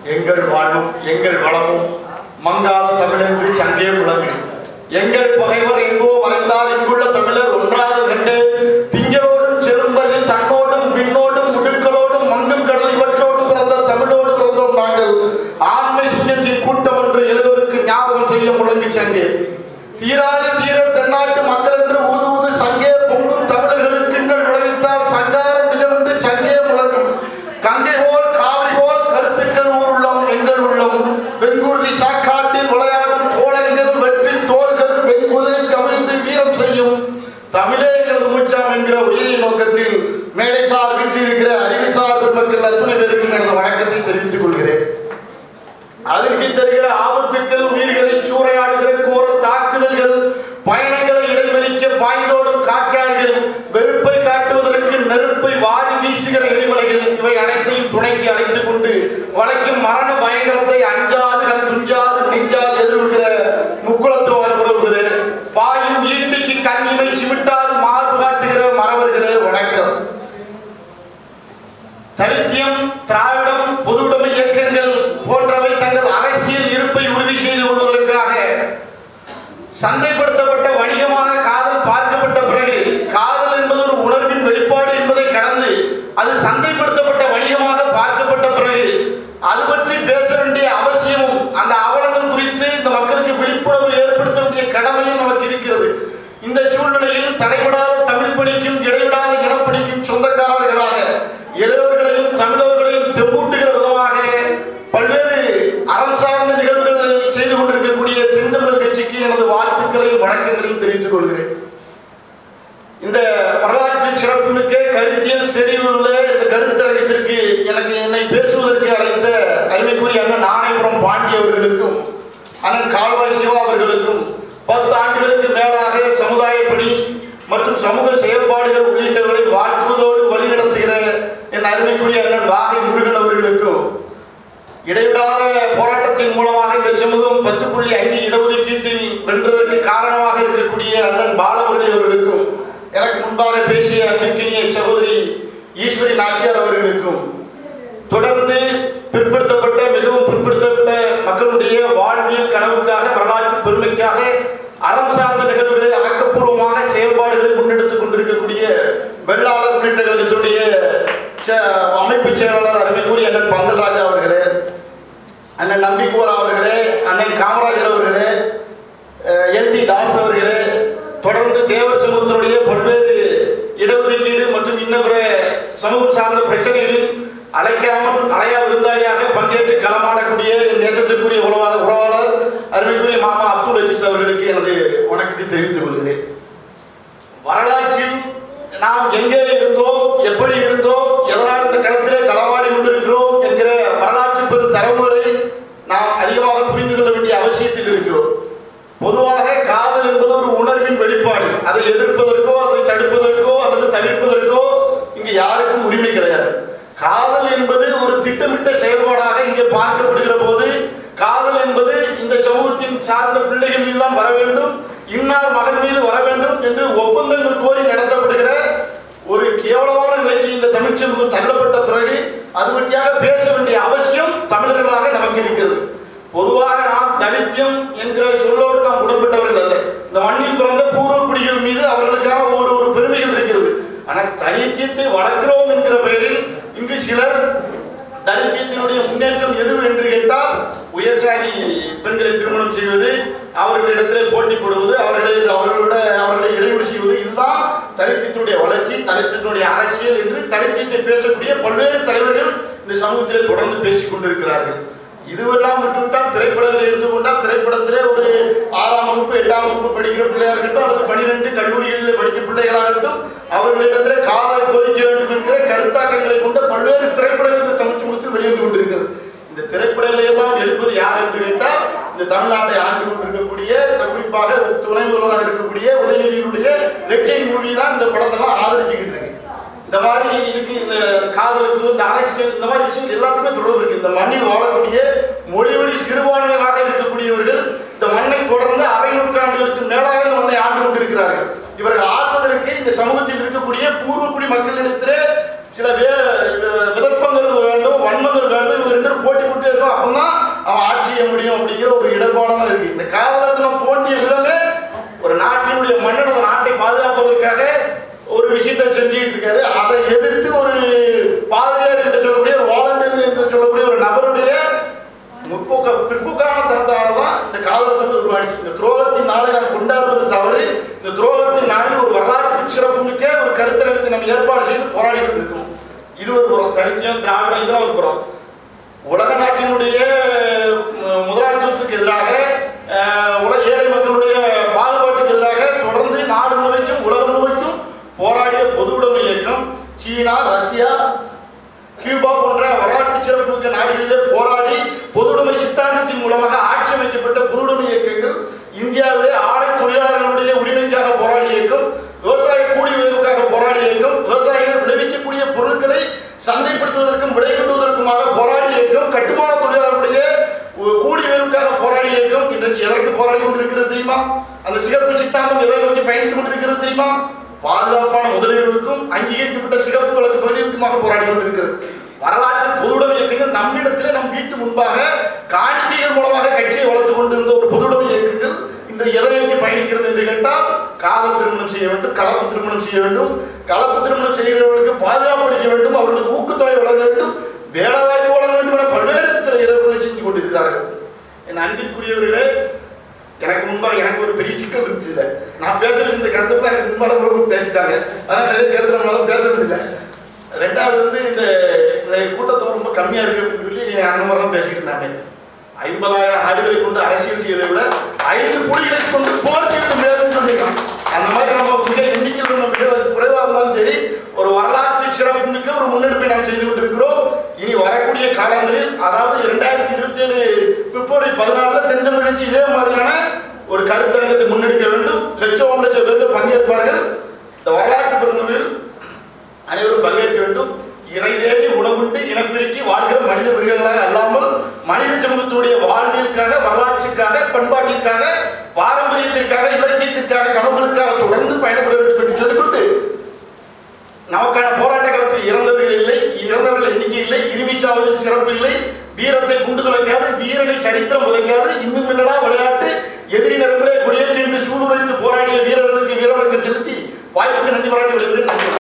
எங்கள் வாழ்வும் எங்கள் வளமும் மங்காத தமிழென்று சங்கே முழங்கு. எங்கள் பகைவர் எங்கோ மறைந்தார், இங்குள்ள தமிழர் ஒன்றாக கண்டு திங்களோடும் செழும்பரில் தன்னோடும் விண்ணோடும் முடுக்களோடும் மங்கும் கடல் இவற்றோடு பிறந்த தமிழோடு பிறந்தோம் நாங்கள். ஆண்மை சுயத்தின் கூட்டம் என்று எழுதவருக்கு ஞாபகம் செய்ய முழங்கு சங்கே. தீராத தீரர் தென்னாட்டு மக்கள் என்று ஊது ஊது சங்கே பொங்கும் தமிழர்களுக்கு இன்னல் விளைவித்தால் சங்காரம் நிஜமென்று சங்கே முழங்கும். கங்கை போல் காவிரி போல் கருத்துக்கள் ஊருள்ளம் எங்கள் உள்ளம். வெண்குருதி சாக்காட்டில் விளையாடும் தோழங்கள் வெற்றி தோள்கள் வெண்குதிரை கவிழ்ந்து வீரம் செய்யும் தமிழே எங்களது மூச்சாம் என்கிற உயிரி நோக்கத்தில் மேடைசார் வீட்டிருக்கிற அறிவுசார் பெருமக்கள் அத்துணை பேருக்கும் எனது வணக்கத்தை தெரிவித்துக் கொள்கிறேன். அதிர்ச்சி தருகிற ஆபத்துக்கள், உயிர்களை சூறையாடுகிற கோர தாக்குதல்கள், பயணங்களை இடைமறிக்க பாய்ந்தோடும் காற்றார்கள், வெறுப்பை காட்டுவதற்கு நெருப்பை வாரி வீசுகிற எரிமலைகள், இவை அனைத்தையும் துணைக்கு அழைத்துக் கொண்டு வளைக்கும் மரண பயங்கரத்தை அஞ்சாது கண் துஞ்சாது நெஞ்சாது எதிர்கொள்கிற முக்குளத்து வாழ்கிறவர்களே, பாயும் ஈட்டிக்கு கண்ணிமை சிமிட்டாது மார்பு காட்டுகிற மறவர்களே வணக்கம். தலித்தியம், திராவிடம், பொதுவுடைமை இயக்கங்கள் போன்றவை தங்கள் அரசியல் இருப்பை உறுதி செய்து கொள்வதற்காக சந்தைப்படுத்தப்பட்ட வணிகமாக காதல் பார்க்கப்பட்ட பிறகு, காதல் என்பது ஒரு உணர்வின் வெளிப்பாடு என்பதை கடந்து அது சந்தைப்படுத்தப்பட்ட வணிகமாக பார்க்கப்பட்ட பிறகு அது பற்றி பேச வேண்டிய அவசியமும் அந்த அவலங்கள் குறித்து இந்த மக்களுக்கு விழிப்புணர்வு ஏற்படுத்த வேண்டிய கடமையும் நமக்கு இருக்கிறது. இந்த சூழ்நிலையில் தடைபடாத தமிழ் பணிக்கும் இடைவிடாத இனப்பணிக்கும் சொந்தக்காரர்களாக இளையோர்களையும் தமிழர்களையும் தெம்பூட்டுகிற விதமாக பல்வேறு அறம் சார்ந்த நிகழ்வுகள் செய்து கொண்டிருக்கக்கூடிய தென்தமிழர் கட்சிக்கு எனது வாழ்த்துக்களையும் வணக்கங்களையும் தெரிவித்துக் கொள்கிறேன். இந்த வரலாற்று சிறப்புமிக்க கருத்தியல் செறிவுள்ள இந்த கருத்தரங்கத்திற்கு என்னை பேசுவதற்கு அழைத்த அருமைக்குரிய அண்ணன் ஆணைபுரம் பாண்டி அவர்களுக்கும் அண்ணன் கால்வாய் சிவா அவர்களுக்கும் 10 ஆண்டுகளுக்கு மேலாக சமுதாய பணி மற்றும் சமூக செயல்பாடுகள் உள்ளிட்டவர்களை வாழ்த்துவதோடு வழிநடத்துகிற என் அருமைக்குரிய அண்ணன் வாகை முருகன் அவர்களுக்கும், இடைவிடாத போராட்டத்தின் மூலமாக இந்த சமூகம் 10.5 இடஒதுக்கீட்டில் வென்றதற்கு காரணமாக இருக்கக்கூடிய அண்ணன் பாலமுரளி அவர்களுக்கும், எனக்கு முன்பாக பேசிய அன்பிற்கினிய சகோதரி ஈஸ்வரி நாச்சியார் அவர்களுக்கும், தொடர்ந்து பிற்படுத்தப்பட்ட மிகவும் பிற்படுத்தப்பட்ட மக்களுடைய வாழ்வியல் கனவுக்காக வரலாற்று பெருமைக்காக அறம் சார்ந்த நிகழ்வுகளை ஆக்கப்பூர்வமாக செயல்பாடுகளை முன்னெடுத்துக் கொண்டிருக்கக்கூடிய வெள்ளாளர் முன்னேற்ற கழகத்தினுடைய அமைப்பு செயலாளர் அருமைக்குரிய அண்ணன் பந்தல்ராஜா அவர்களே, அண்ணன் நம்பிக்கூரா அவர்களே, அண்ணன் காமராஜர் அவர்களே, எல்டி தாஸ் அவர்களே, தொடர்ந்து தேவர் சமூகத்தினுடைய பல்வேறு இடஒதுக்கீடு மற்றும் இன்ன பிற சமூகம் சார்ந்த பிரச்சனைகளில் அலையா விருந்தாளியாக பங்கேற்று களமாடக்கூடிய நேசத்திற்குரிய உறவாளர் அருமைக்குரிய மாமா அப்துல் அஜீஸ் அவர்களுக்கு எனது வணக்கத்தை தெரிவித்துக் கொள்கிறேன். வரலாற்றில் நாம் எங்கே இருந்தோம், எப்படி இருந்தோம், எதனால் இந்த களத்திலே களமாடி கொண்டிருக்கிறோம் என்கிற வரலாற்று பெரும் தரவுகளை நாம் அதிகமாக புரிந்து கொள்ள வேண்டிய அவசியத்தில் இருக்கிறோம். பொதுவாக காதல் என்பது ஒரு உணர்வின் வெளிப்பாடு. அதை எதிர்ப்பதற்கோ அதை தடுப்பதற்கோ அல்லது தவிர்ப்பதற்கோ இங்கு யாருக்கும் உரிமை கிடையாது. காதல் என்பது ஒரு திட்டமிட்ட செயல்பாடாக இங்கே பார்க்கப்படுகிற போது, காதல் என்பது இந்த சமூகத்தின் சார்ந்த பிள்ளைகள் மீது தான் வர வேண்டும், இன்னார் மகன் மீது வர வேண்டும் என்று ஒப்பந்தங்கள் கோரி நடத்தப்படுகிற ஒரு கேவலமான நிலைக்கு இந்த தமிழ் சமூகம் தள்ளப்பட்ட பிறகு அது பற்றியாக பேச வேண்டிய அவசியம் தமிழர்களாக நமக்கு இருக்கிறது. பொதுவாக நாம் தலித்தியம் என்கிற சொல்லோடு நாம் உடன்பட்டவர்கள் அல்ல. இந்த மண்ணில் பிறந்த பூர்வக்குடிகள் மீது அவர்களுக்கான ஒரு பெருமைகள் இருக்கிறது. ஆனால் தலித்தியத்தை வளர்க்கிறோம் என்கிற பெயரில் இங்கு சிலர் தலித்தியத்தினுடைய முன்னேற்றம் எது என்று கேட்டால் உயர்சாதி பெண்களை திருமணம் செய்வது, அவர்களிடத்திலே போட்டி போடுவது, அவர்களை இடையூறு செய்வது, இதுதான் தலித்தியத்தினுடைய வளர்ச்சி, தலித்தியத்தினுடைய அரசியல் என்று தலித்தியத்தை பேசக்கூடிய பல்வேறு தலைவர்கள் இந்த சமூகத்திலே தொடர்ந்து பேசிக் கொண்டிருக்கிறார்கள். இதுவெல்லாம் விட்டுவிட்டால் திரைப்படங்களை எடுத்துக்கொண்டால் திரைப்படத்திலே ஒரு 6ஆம் வகுப்பு 8ஆம் வகுப்பு படிக்கிற பிள்ளையாக இருக்கட்டும் அல்லது 12 கல்லூரிகளில் படிக்கும் பிள்ளைகளாகட்டும் அவர்களிடத்திலே காதலை போதிக்க வேண்டும் என்கிற கருத்தாக்கங்களை கொண்ட பல்வேறு திரைப்படங்கள் இந்த தமிழ் சமூகத்தில் வெளிவந்து கொண்டிருக்கிறது. இந்த திரைப்படங்களை எல்லாம் எடுப்பது யார் என்று கேட்டால் இந்த தமிழ்நாட்டை ஆண்டு கொண்டிருக்கக்கூடிய, குறிப்பாக துணை முதல்வராக இருக்கக்கூடிய உதயநிதியினுடைய ரெட்டை மூவி தான் இந்த படத்தெல்லாம் ஆதரிச்சுக்கிட்டு இருக்கு. இந்த மாதிரி இதுக்கு இந்த காதலுக்கு இந்த அரசியல் இந்த மாதிரி விஷயங்கள் எல்லாத்துக்குமே தொடர்பு இருக்கு. இந்த மண்ணில் வாழக்கூடிய மொழி வழி சிறுபான்மையாக இருக்கக்கூடியவர்கள் இந்த மண்ணை தொடர்ந்து 1/2 நூற்றாண்டுகளுக்கு மேலாக இந்த மண்ணை ஆண்டு கொண்டிருக்கிறார்கள். இவர்கள் ஆள்வதற்கு இந்த சமூகத்தில் இருக்கக்கூடிய பூர்வக்குடி மக்களிடத்திலே சில விதர்ப்பங்கள் வேண்டும், வன்மங்கள் வேண்டும். இவங்க 2 போட்டி போட்டு இருக்கோம். ஆயிடுச்சு. இந்த துரோகத்தின் நாளை நாம் கொண்டாடுவது தவறு. இந்த துரோகத்தின் நாளில் ஒரு வரலாற்று சிறப்புமிக்க ஒரு கருத்தரங்கத்தை நம்ம ஏற்பாடு செய்து போராடி கொண்டிருக்கணும். இது ஒரு புறம். தனித்தியம் திராவிடம் இதுதான் ஒரு புறம். உலக நாட்டினுடைய முதலாளித்துவத்துக்கு எதிராக, ஏழை மக்களுடைய பாகுபாட்டுக்கு எதிராக தொடர்ந்து நாடு முழுமைக்கும் உலகம் முழுமைக்கும் போராடிய பொது உடைமை இயக்கம் சீனா, ரஷ்யா, கியூபா போன்ற வரலாற்று சிறப்புமிக்க நாடுகளிலே போராடி பொதுவுடைமை சித்தாந்தத்தின் மூலமாக ஆட்சி அமைக்கப்பட்ட பொதுவுடைமை இயக்கங்கள், இந்தியாவிலே ஆலை தொழிலாளர்களுடைய உரிமைக்காக போராடிய இயக்கம், விவசாய கூலி உயர்வுக்காக போராடிய இயக்கம், விவசாயிகள் விளைவிக்கக்கூடிய பொருட்களை சந்தைப்படுத்துவதற்கும் விலை கொண்டுவதற்குமாக போராடிய இயக்கம், கட்டுமான தொழிலாளர்களுடைய கூலி உயர்வுக்காக போராடிய இயக்கம் இன்றைக்கு எதற்கு போராடி கொண்டிருக்கிறது தெரியுமா? அந்த சிறப்பு சித்தாந்தம் எதை நோக்கி பயணித்துக் கொண்டிருக்கிறது தெரியுமா? பாதுகாப்பான முதலீடுகளுக்கும் அங்கீகரிக்கப்பட்ட சிறப்பு வழக்கு பதிவுக்குமாக போராடி கொண்டிருக்கிறது. வரலாற்று பொதுவுடைமை இயக்கங்கள் நம்மிடத்திலே நம் வீட்டு முன்பாக காணிக்கைகள் மூலமாக கட்சியை வளர்த்துக் கொண்டிருந்த ஒரு பொதுவுடைமை இயக்கங்கள் இந்த எதை நோக்கி பயணிக்கிறது என்று கேட்டால், காதல் திருமணம் செய்ய வேண்டும், கலப்பு திருமணம் செய்ய வேண்டும், கலப்பு திருமணம் செய்கிறவர்களுக்கு பாதுகாப்பு அளிக்க வேண்டும், அவர்களுக்கு ஊக்கத்தொகை வழங்க வேண்டும், வேலை வாய்ப்பு வழங்க வேண்டும் என பல்வேறு இடர்களை செஞ்சு கொண்டிருக்கிறார்கள். என் அன்பிற்குரியவர்களே, எனக்கு முன்பாக எனக்கு ஒரு பெரிய சிக்கல் இருந்துச்சு. இல்லை, நான் பேசுறது இந்த கருத்துப்ப எனக்கு முன்பாக பேசிட்டாங்க. அதான் நிறைய கருத்து நம்மளால பேசுறது இல்லை. ரெண்டாவது இந்த கூட்டத்தோடு ரொம்ப கம்மியா இருக்கு அப்படின்னு சொல்லி அந்த மாதிரிலாம் பேசிட்டு இருந்தாங்க. 50,000 ஆடுகளை கொண்டு அரசியல் செய்வதை விட 5 புலிகளை கொண்டு போர் செய்ய முடியாதுன்னு சொல்லியிருக்காங்க. அந்த மாதிரி நம்ம மிக எண்ணிக்கையில் நம்ம மிக குறைவாக இருந்தாலும் சரி, ஒரு வரலாற்று சிறப்புமிக்க ஒரு முன்னெடுப்பை நாம் செய்து கொண்டிருக்கிறோம். இனி வரக்கூடிய காலங்களில், அதாவது 2027 பிப்ரவரி 14 தென்தமிழ் கட்சி இதே மாதிரியான ஒரு கருத்தரங்கத்தை முன்னெடுக்க வேண்டும். லட்சம் பேர்கள் பங்கேற்பார்கள். இந்த வரலாற்று பெருந்தொழில் அனைவரும் பங்கேற்க வேண்டும். இறை தேடி உணவுண்டு இனப்பெருக்கி வாழ்கிற மனித மிருகங்களாக அல்லாமல் மனித சமூகத்தினுடைய வாழ்வியலுக்காக, வரலாற்றுக்காக, பண்பாட்டிற்காக, பாரம்பரியத்திற்காக, இலக்கியத்திற்காக, கனவுகளுக்காக தொடர்ந்து பயணப்பட வேண்டும் என்று சொல்லிக்கொண்டு, நமக்கான போராட்ட களத்தில் இறந்தவர்கள் இல்லை, இறந்தவர்கள் எண்ணிக்கை இல்லை, இருமிச்சாவதில் சிறப்பு இல்லை, வீரத்தை குண்டு துளைக்காது, வீரனை சரித்திரம் உதைக்காது, இன்னும் என்னடா விளையாட்டு, எதிரி நரம்புகளை கொடியேற்றி என்று சூளுரைத்து போராடிய வீரர்களுக்கு வீரவணக்கம் செலுத்தி வாய்ப்புக்கு நன்றி பாராட்டி விடுகிறேன். நன்றி.